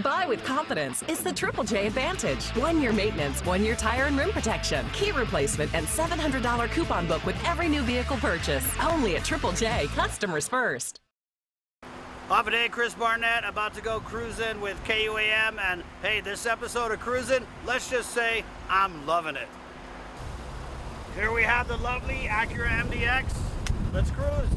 Buy with confidence. It's the Triple J Advantage. 1 year maintenance, 1 year tire and rim protection, key replacement, and $700 coupon book with every new vehicle purchase. Only at Triple J. Customers first. Off a day, Chris Barnett, about to go cruising with KUAM, and hey, this episode of Cruising, let's just say I'm loving it. Here we have the lovely Acura MDX. Let's cruise.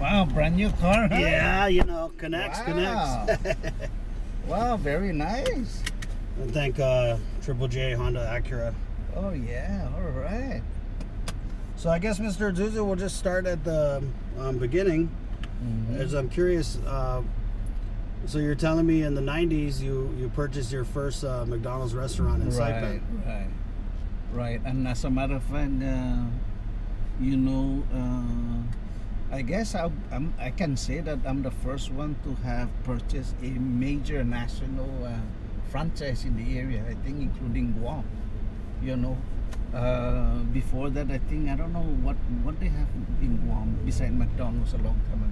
Wow, brand new car, huh? Yeah, you know, connects. Wow, very nice. And thank Triple J Honda Acura. Oh yeah, all right. So I guess, Mr. Ayuyu, we'll just start at the beginning. As I'm curious, so you're telling me in the 90s you purchased your first McDonald's restaurant in Saipan. Right. And as a matter of fact, you know, I guess I can say that I'm the first one to have purchased a major national franchise in the area, I think including Guam, you know. Before that, I think, I don't know what they have in Guam beside McDonald's a long time ago.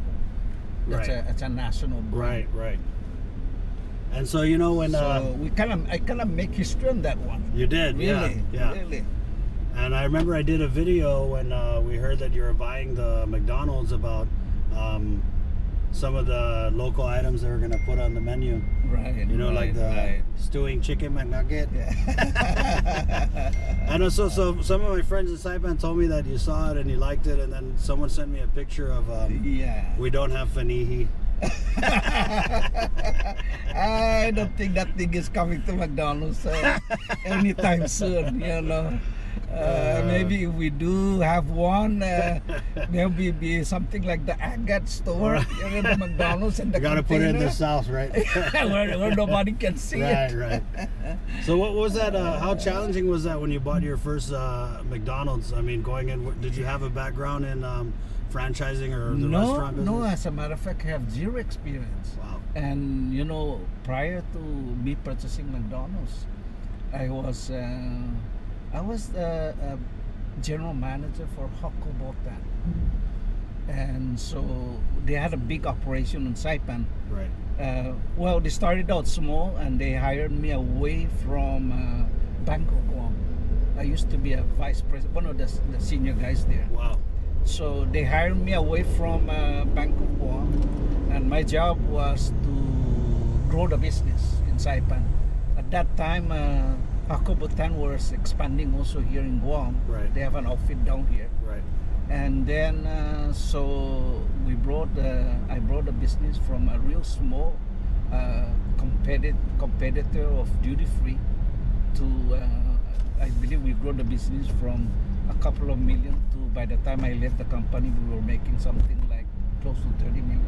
It's a national brand. Right. And so, you know, when so I kind of make history on that one. You did, really, yeah. Really. And I remember I did a video when we heard that you were buying the McDonald's about some of the local items they were going to put on the menu. Right. You know, like the stewing chicken McNugget. Yeah. I know. So some of my friends in Saipan told me that you saw it and you liked it, and then someone sent me a picture of we don't have fanihi. I don't think that thing is coming to McDonald's anytime soon, you know. Maybe if we do have one, maybe be something like the Agat store, you know, the McDonald's and the gotta put it in the south, right? where nobody can see it. Right. So what was that? How challenging was that when you bought your first McDonald's? I mean, going in, did you have a background in franchising or the restaurant business? No, as a matter of fact, I have zero experience. Wow. And you know, prior to me purchasing McDonald's, I was the general manager for Hokobotan. And so they had a big operation in Saipan. Right. Well, they started out small and they hired me away from Bangkok, Guam. I used to be a vice president, one of the senior guys there. Wow. So they hired me away from Bangkok, Guam. And my job was to grow the business in Saipan. At that time, Hokobotan was expanding also here in Guam. Right. They have an outfit down here. Right. And then so I brought the business from a real small competitor of duty free to I believe we grew the business from a couple of million to, by the time I left the company, we were making something like close to $30 million.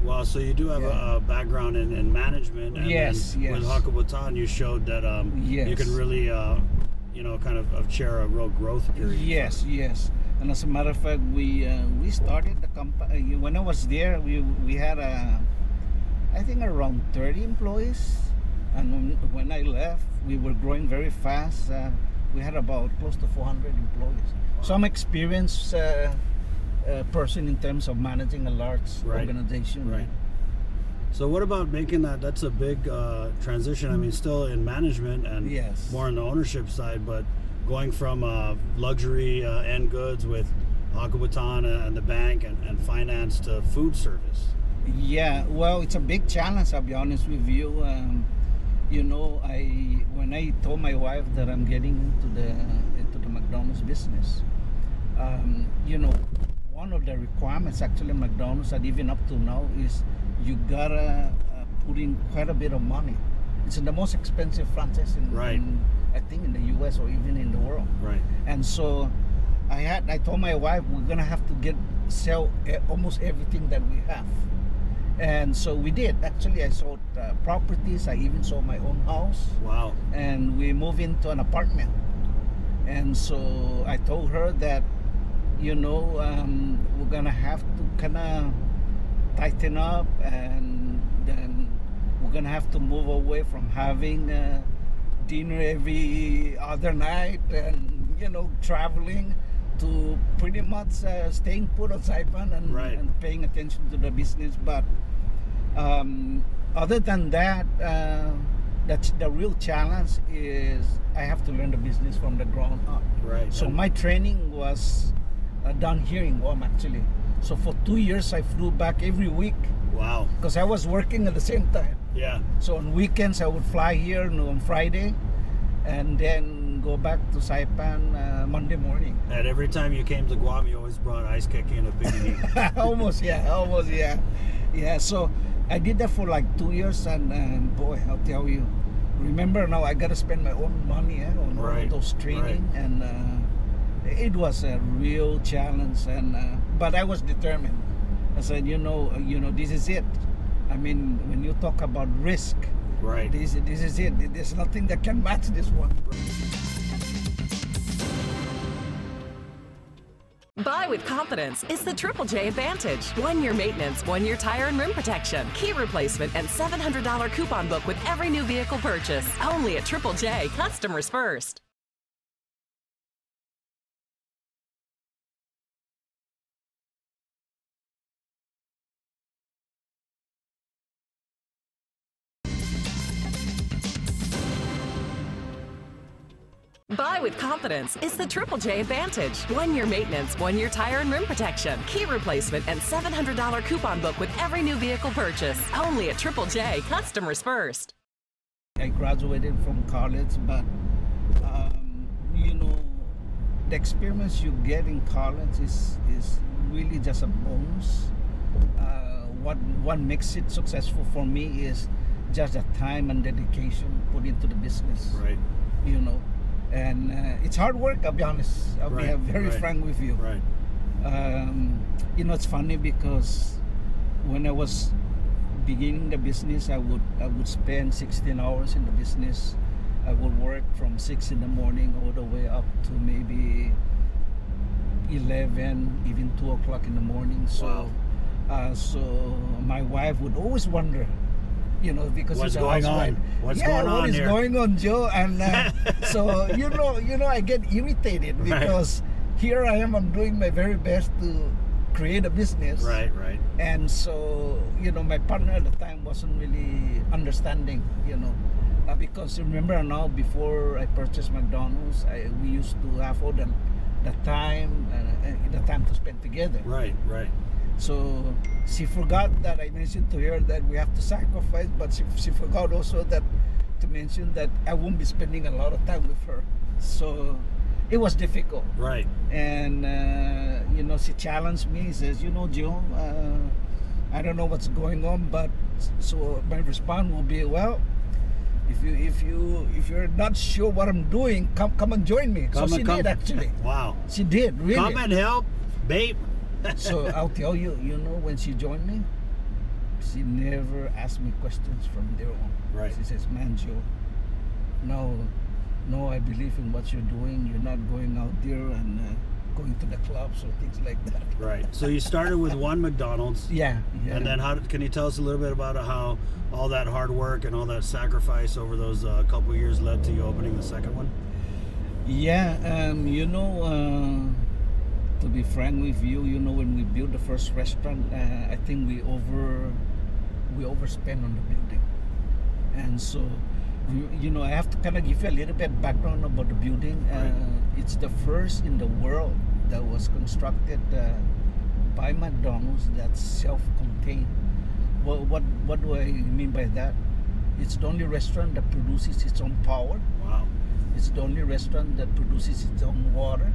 Wow, so you do have a background in management. And yes. With Hokobotan, you showed that you can really, you know, kind of share a real growth period. Yes. And as a matter of fact, we started the company. When I was there, we had I think around 30 employees. And when I left, we were growing very fast. We had about close to 400 employees. Wow. So I'm experienced person in terms of managing a large organization. Right. So what about making that's a big transition. I mean, still in management and more on the ownership side, but going from luxury end goods with Hokobotan and the bank and finance to food service. Yeah, well, it's a big challenge, I'll be honest with you. You know, when I told my wife that I'm getting into the McDonald's business, you know, one of the requirements actually McDonald's, and even up to now, is you gotta put in quite a bit of money. It's the most expensive franchise in, I think, in the U.S. or even in the world. Right. And so I told my wife we're gonna have to sell almost everything that we have. And so we did. Actually, I sold properties. I even sold my own house. Wow. And we moved into an apartment. And so I told her that, you know, we're gonna have to kind of tighten up, and then we're gonna have to move away from having dinner every other night and, you know, traveling, to pretty much staying put on Saipan and paying attention to the business. But other than that, that's the real challenge is I have to learn the business from the ground up. Right. So my training was done here in Guam, actually. So for 2 years I flew back every week. Wow. Because I was working at the same time. Yeah. So on weekends I would fly here on Friday and then go back to Saipan Monday morning. And every time you came to Guam, you always brought ice keki and a picnic. Almost, yeah. Yeah, so I did that for like 2 years, and boy, I'll tell you, remember now I gotta spend my own money on all those training, and it was a real challenge, and but I was determined. I said, you know, this is it. I mean, when you talk about risk, this is it. There's nothing that can match this one. Buy with confidence is the Triple J Advantage. 1 year maintenance, 1 year tire and rim protection, key replacement, and $700 coupon book with every new vehicle purchase. Only at Triple J, customers first. Buy with confidence is the Triple J Advantage. 1 year maintenance, 1 year tire and rim protection, key replacement, and $700 coupon book with every new vehicle purchase. Only at Triple J, customers first. I graduated from college, but you know, the experience you get in college is really just a bonus. What makes it successful for me is just the time and dedication put into the business. Right. You know. And it's hard work, I'll be honest. I'll be very frank with you. Right. You know, it's funny because when I was beginning the business, I would spend 16 hours in the business. I would work from 6 in the morning all the way up to maybe 11, even 2 o'clock in the morning. So, so my wife would always wonder, you know, because what's going on? What's going on what is here? going on, Joe? And so you know, I get irritated because here I am. I'm doing my very best to create a business. Right. And so, you know, my partner at the time wasn't really understanding. You know, because remember now, before I purchased McDonald's, we used to have all the time to spend together. Right. So she forgot that I mentioned to her that we have to sacrifice, but she forgot also that to mention that I won't be spending a lot of time with her. So it was difficult. Right. And you know, she challenged me. Says, you know, Joe, I don't know what's going on, but so my response will be, well, if you're not sure what I'm doing, come and join me. So she did, actually. Wow. She did, really. Come and help, babe. So I'll tell you, you know, when she joined me, she never asked me questions from there on. Right. She says, man, Joe, no, I believe in what you're doing. You're not going out there and going to the clubs or things like that. Right. So you started with one McDonald's. Yeah. And then can you tell us a little bit about how all that hard work and all that sacrifice over those couple of years led to you opening the second one? Yeah. You know, to be frank with you, you know, when we built the first restaurant, I think we overspent on the building. And so, you know, I have to kind of give you a little bit background about the building. It's the first in the world that was constructed by McDonald's that's self-contained. What do I mean by that? It's the only restaurant that produces its own power. Wow. It's the only restaurant that produces its own water.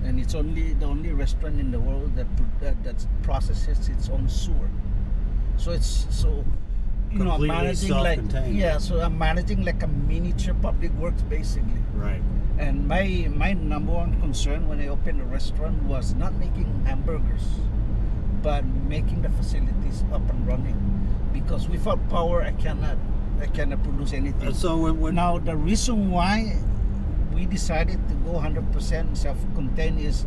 And it's the only restaurant in the world that processes its own sewer. So completely self-contained. So I'm managing like a miniature public works basically. Right. And my number one concern when I opened a restaurant was not making hamburgers, but making the facilities up and running. Because without power, I cannot produce anything. So now the reason why we decided to go 100% self-contained is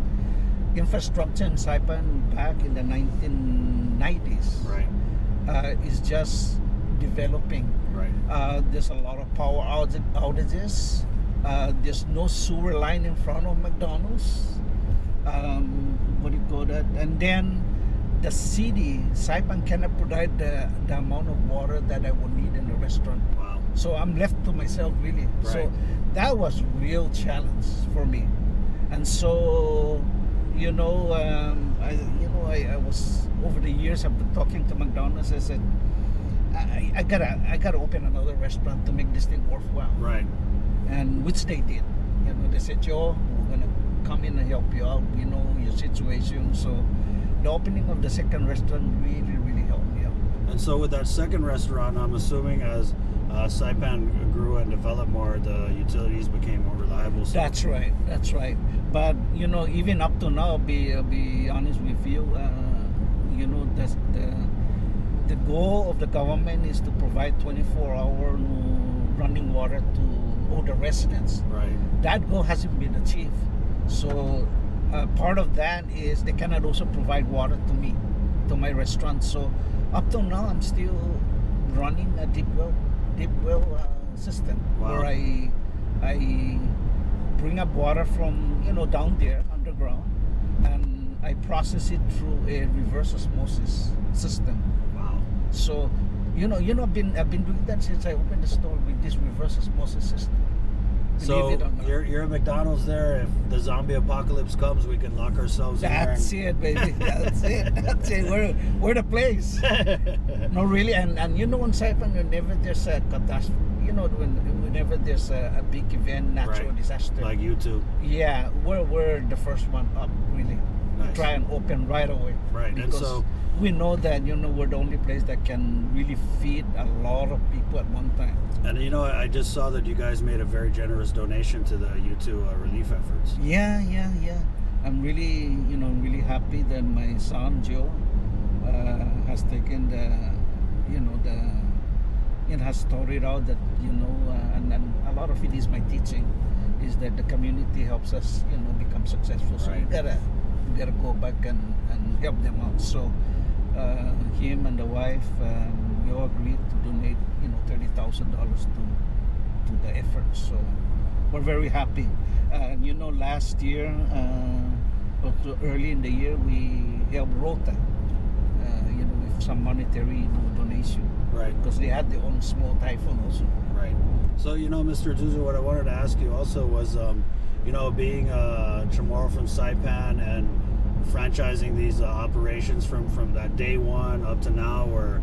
infrastructure in Saipan back in the 1990s. Right. Is just developing. Right. There's a lot of power outages. There's no sewer line in front of McDonald's. What do you call that? And then the city, Saipan, cannot provide the amount of water that I would need in the restaurant. Wow. So I'm left to myself really. Right. So that was real challenge for me. And so, I was, over the years I've been talking to McDonald's. I said, I gotta open another restaurant to make this thing worthwhile. Right. And which they did. They said, Joe, we're gonna come in and help you out. We know your situation. So the opening of the second restaurant really, really helped me out. And so with that second restaurant, I'm assuming as Saipan grew and developed more, the utilities became more reliable. So. That's right. But even up to now, I'll be honest with you. The goal of the government is to provide 24-hour running water to all the residents. Right. That goal hasn't been achieved. So part of that is they cannot also provide water to me, to my restaurant. So up to now, I'm still running a deep well system. Wow. Where I bring up water from down there underground, and I process it through a reverse osmosis system. Wow. So I've been doing that since I opened the store with this reverse osmosis system. So you're at McDonald's there. If the zombie apocalypse comes, we can lock ourselves in there. That's it, baby. That's it. We're the place. No, really. And in Saipan, whenever there's a catastrophe, whenever there's a big event, natural disaster, like YouTube. Yeah, we're the first one up, really. Nice. We try and open right away. Right. Because and so we know that we're the only place that can really feed a lot of people at one time. And I just saw that you guys made a very generous donation to the U2 relief efforts. Yeah. I'm really, really happy that my son Joe has taken has taught it out that and a lot of it is my teaching, is that the community helps us become successful. So right. we gotta go back and help them out. So him and the wife, we all agreed to donate $30,000 to the effort. So we're very happy. Last year, early in the year, we helped Rota with some monetary donation. Right. Because they had their own small typhoon also. Right. So Mr. Zuzu, what I wanted to ask you also was, being a Chamorro from Saipan and franchising these operations from that day one up to now, where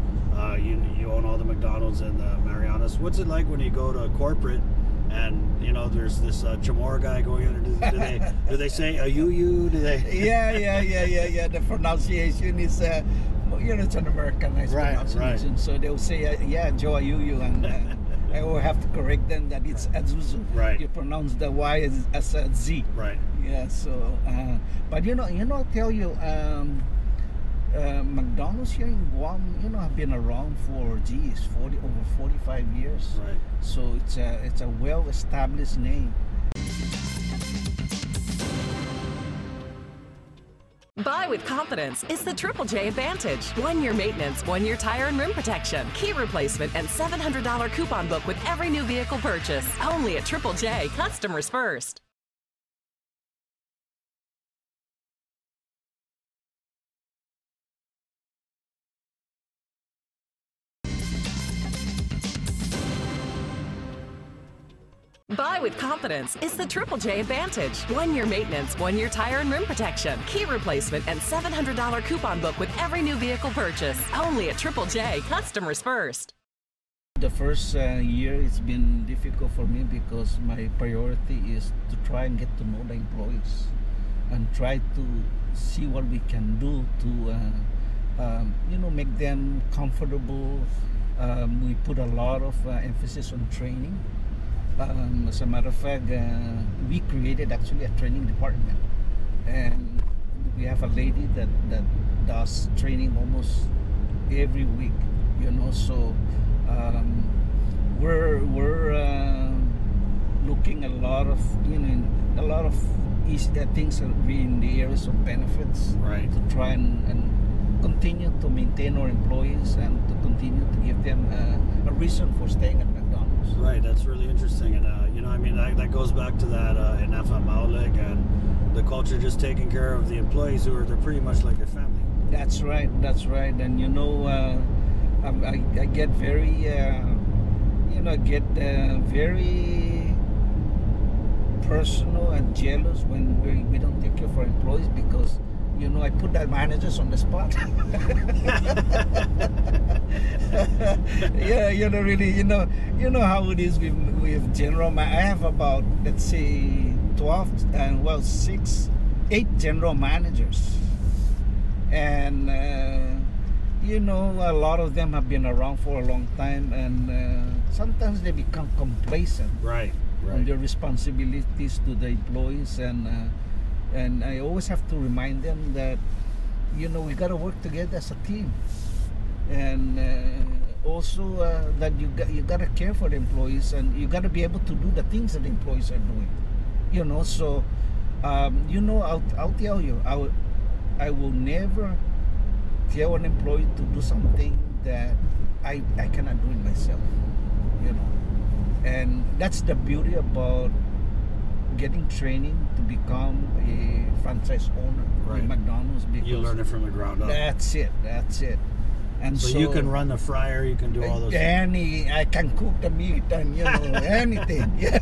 you own all the McDonald's and the Marianas. What's it like when you go to corporate and there's this Chamorro guy going in? Do they say Ayuyu? Do they? Yeah. The pronunciation is it's an Americanized pronunciation. Right. So they'll say Joe Ayuyu, and I will have to correct them that it's Azuzu. Right. You pronounce the Y as a Z. Right. Yeah. So, but I'll tell you, McDonald's here in Guam, have been around for over 45 years. Right. So it's a well-established name. Buy with confidence. It's the Triple J Advantage. 1 year maintenance, 1 year tire and rim protection, key replacement, and $700 coupon book with every new vehicle purchase. Only at Triple J. Customers first. Buy with confidence. It's the Triple J Advantage. 1 year maintenance, 1 year tire and rim protection, key replacement, and $700 coupon book with every new vehicle purchase. Only at Triple J. Customers first. The first year it's been difficult for me because my priority is to try and get to know the employees and try to see what we can do to make them comfortable, We put a lot of emphasis on training. As a matter of fact, we created actually a training department, and we have a lady that does training almost every week. You know, so we're looking at a lot of things in the areas of benefits, right, to try and continue to maintain our employees and to continue to give them a reason for staying at McDonald's. Right, that's really interesting, and you know, I mean, that goes back to that Inafa Maulig and the culture, just taking care of the employees they're pretty much like your family. That's right, and you know, I get very very personal and jealous when we don't take care of our employees, because you know, I put the managers on the spot. Yeah, you know, really, you know how it is with general. I have about, let's say, 8 general managers, and you know, a lot of them have been around for a long time, and sometimes they become complacent, right, on their responsibilities to the employees, and I always have to remind them that, you know, we got to work together as a team, and also that you got to care for the employees, and you got to be able to do the things that the employees are doing. You know, so you know, I'll tell you, I will never tell an employee to do something that I cannot do it myself. You know, and that's the beauty about getting training to become a franchise owner, right, in McDonald's, because you learn it from the ground up. That's it. And so you can run the fryer, you can do all those things. I can cook the meat, and you know, anything. Yeah.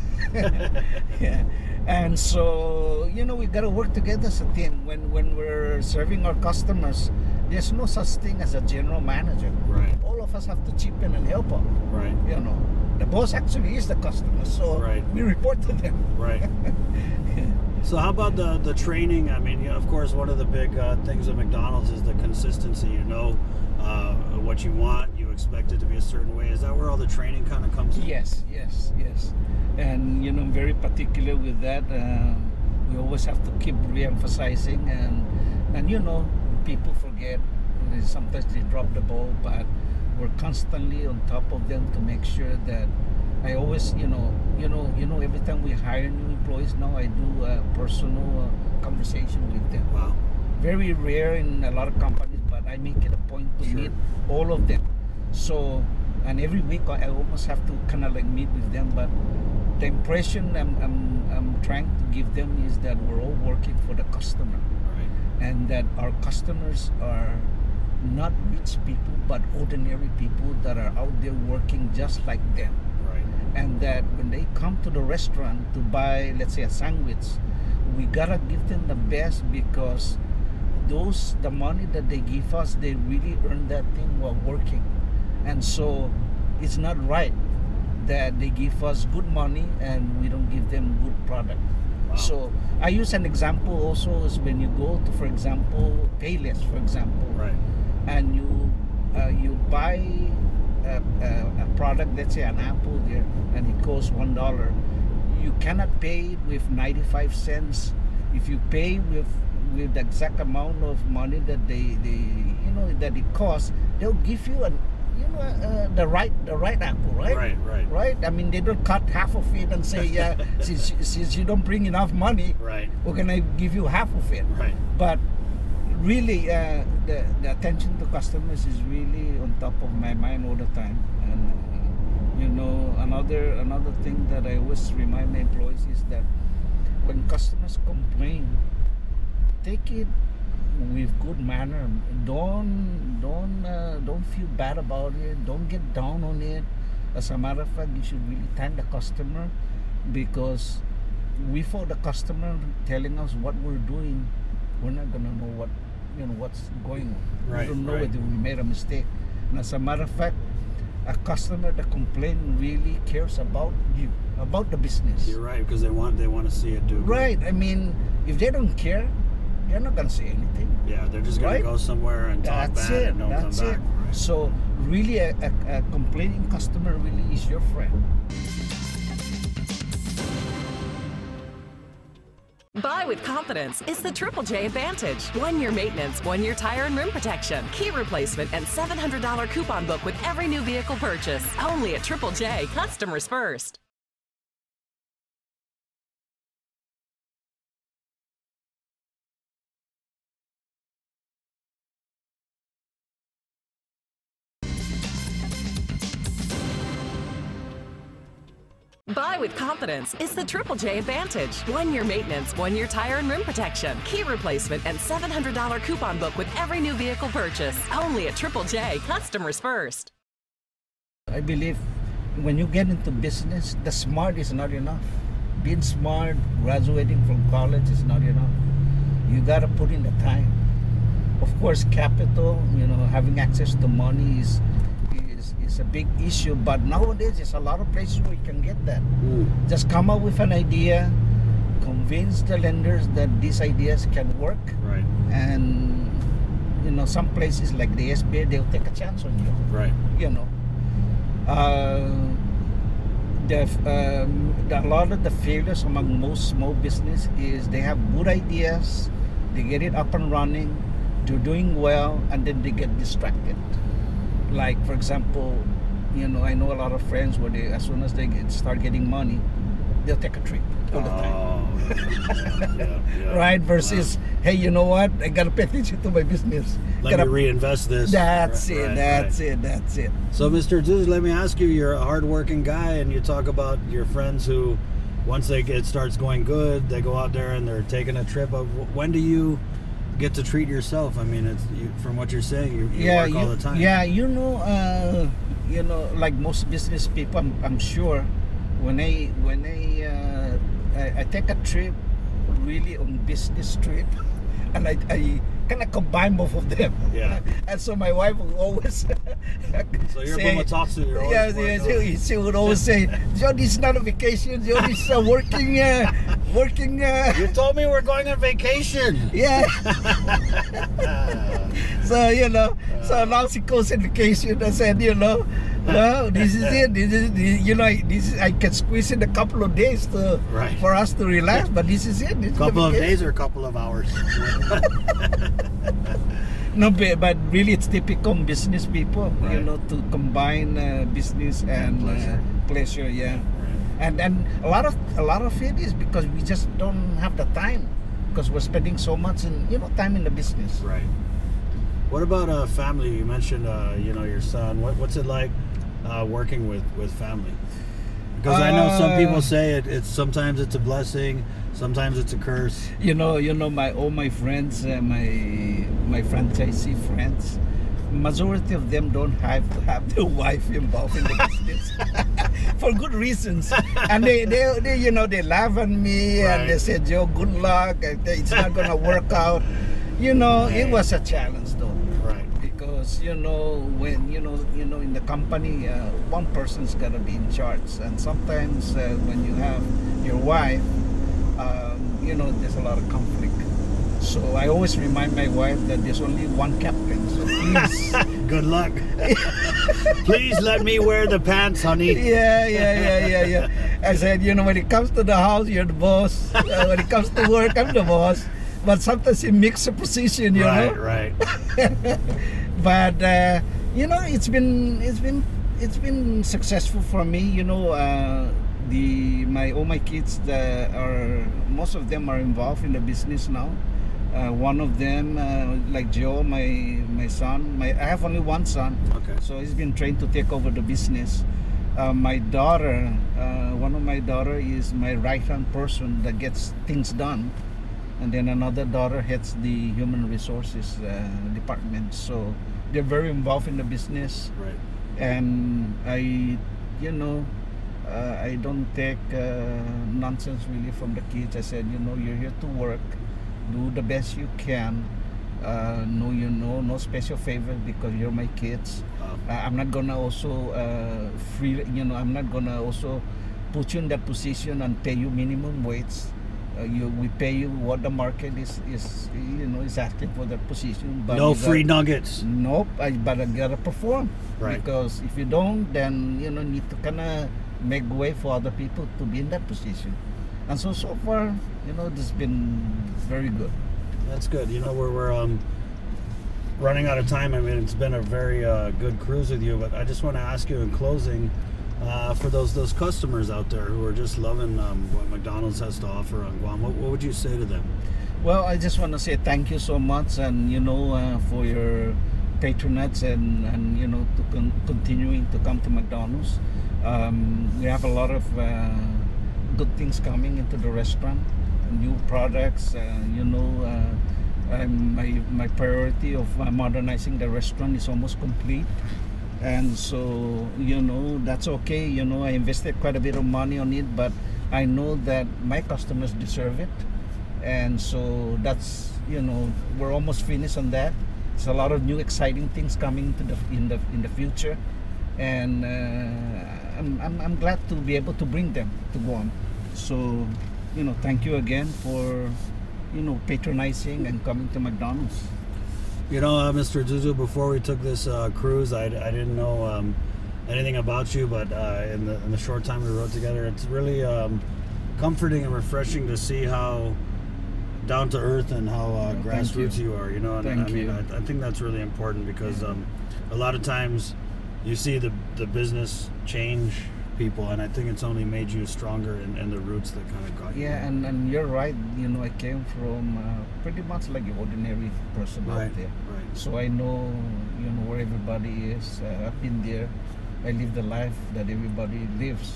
Yeah. And so, you know, we got to work together as a team. When we're serving our customers, there's no such thing as a general manager. Right. All of us have to chip in and help out. Right. You know, the boss actually is the customer, so we report to them. Right. So how about the training? I mean, of course, one of the big things at McDonald's is the consistency. You know what you want, you expect it to be a certain way. Is that where all the training kind of comes in? Yes. And you know, I'm very particular with that. We always have to keep re-emphasizing, and you know, people forget. Sometimes they drop the ball, but we're constantly on top of them to make sure that I always, you know, every time we hire new employees now, I do a personal conversation with them. Wow. Very rare in a lot of companies, but I make it a point to meet all of them. So, and every week I almost have to kind of like meet with them. But the impression I'm trying to give them is that we're all working for the customer, right, and that our customers are not rich people, but ordinary people that are out there working just like them. Right. And that when they come to the restaurant to buy, let's say, a sandwich, we gotta give them the best, because the money that they give us, they really earn that thing while working. And so it's not right that they give us good money and we don't give them good product. Wow. So I use an example also is when you go to, for example, Payless, for example, right, and you buy a product, let's say an apple there, and it costs $1. You cannot pay it with 95 cents. If you pay with the exact amount of money that that it costs, they'll give you the right apple, right? Right. I mean, they don't cut half of it and say, yeah, since you don't bring enough money, right, we're gonna give you half of it. Right. But really, the attention to customers is really on top of my mind all the time. And you know, another thing that I always remind my employees is that when customers complain, take it with good manner. Don't feel bad about it. Don't get down on it. As a matter of fact, you should really thank the customer, because without the customer telling us what we're doing, we're not gonna know what's going on. Right, We don't know whether we made a mistake. And as a matter of fact, a customer that complains really cares about you, about the business. You're right, because they want to see it do good. Right. I mean, if they don't care, they're not gonna say anything. Yeah, they're just gonna go somewhere and talk bad and don't come back. Right? Right. So really a complaining customer really is your friend. Buy with confidence is the Triple J Advantage. 1 year maintenance, 1 year tire and rim protection, key replacement, and $700 coupon book with every new vehicle purchase. Only at Triple J, customers first. Buy with confidence is the Triple J Advantage. 1 year maintenance, 1 year tire and rim protection, key replacement, and $700 coupon book with every new vehicle purchase. Only at Triple J, customers first. I believe when you get into business, the smart is not enough. Being smart, graduating from college is not enough. You gotta put in the time. Of course, capital, having access to money is a big issue, but nowadays there's a lot of places where you can get that. Just come up with an idea, convince the lenders that these ideas can work, right? And some places like the SBA, they'll take a chance on you, right? A lot of the failures among most small business is they have good ideas, they get it up and running, they're doing well, and then they get distracted. Like, for example, I know a lot of friends where as soon as they start getting money, they'll take a trip all the time. Yeah. Right? Versus, hey, you know what? I gotta pay attention to my business. Let me reinvest this. That's it. So, Mr. Zeus, let me ask you, you're a hardworking guy, and you talk about your friends who, once it starts going good, they go out there and they're taking a trip. When do you get to treat yourself? I mean, from what you're saying, you work all the time. Yeah, like most business people, I'm sure when I take a trip, really on business trip, and I kind of combine both of them. Yeah. And so my wife will always so you're Bumatotsu. She would always say, "Joe, this is not a vacation. Joe, this is a working. You told me we're going on vacation." Yeah. So so now she goes on vacation. I said, no, this is it. This is I can squeeze in a couple of days for us to relax, but this is it. A couple of days or a couple of hours. No, but really, it's typical business people, right. To combine business and pleasure. Yeah, right. and a lot of it is because we just don't have the time, because we're spending so much time in the business. Right. What about family? You mentioned your son. What's it like working with family? Because I know some people say it's sometimes it's a blessing, sometimes it's a curse. All my friends, my franchisee friends, majority of them don't have to have their wife involved in the business for good reasons, and they laugh at me, right. And they say, "Joe, good luck. It's not gonna work out." Right. It was a challenge though. Because when in the company, one person's gotta be in charge, and sometimes when you have your wife, there's a lot of conflict. So I always remind my wife that there's only one captain. So please, good luck. Please let me wear the pants, honey. Yeah. I said, when it comes to the house, you're the boss. When it comes to work, I'm the boss. But sometimes you mix a position, you know. Right. But it's been successful for me. All my kids most of them are involved in the business now. One of them, like Joe, my son. I have only one son, okay. So he's been trained to take over the business. My daughter, one of my daughter is my right-hand person that gets things done. And then another daughter heads the human resources department. So they're very involved in the business. Right. And I don't take nonsense really from the kids. I said, you're here to work, do the best you can. No special favor because you're my kids. I'm not gonna also I'm not gonna also put you in that position and pay you minimum wage. we pay you what the market is is asking for that position. But no free nuggets. Nope. But I gotta perform. Right. Because if you don't, then need to kind of make way for other people to be in that position. And so far, this has been very good. That's good. We're running out of time. I mean, it's been a very good cruise with you, but I just want to ask you in closing, for those customers out there who are just loving what McDonald's has to offer on Guam, what would you say to them? Well, I just want to say thank you so much, and for your patronage and continuing to come to McDonald's. We have a lot of good things coming into the restaurant, new products. My priority of modernizing the restaurant is almost complete. And so that's okay. I invested quite a bit of money on it, but I know that my customers deserve it, and so that's we're almost finished on that. There's a lot of new exciting things coming in the future, and I'm glad to be able to bring them to Guam. So thank you again for patronizing and coming to McDonald's. Mr. Zuzu, before we took this cruise, I didn't know anything about you, but in the short time we rode together, it's really comforting and refreshing to see how down to earth and how grassroots you are. I think that's really important, because a lot of times you see the business change people, and I think it's only made you stronger in the roots that kind of got you. Yeah, and you're right. I came from pretty much like an ordinary person out there. Right. So I know, where everybody is. I've been there. I live the life that everybody lives,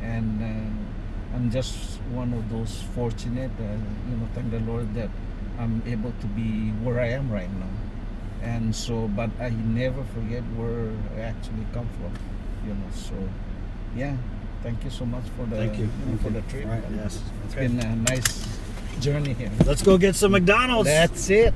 and I'm just one of those fortunate. Thank the Lord that I'm able to be where I am right now. And so, but I never forget where I actually come from. So. Yeah, thank you so much for the for the trip. Right, yes. It's been a nice journey here. Let's go get some McDonald's. That's it.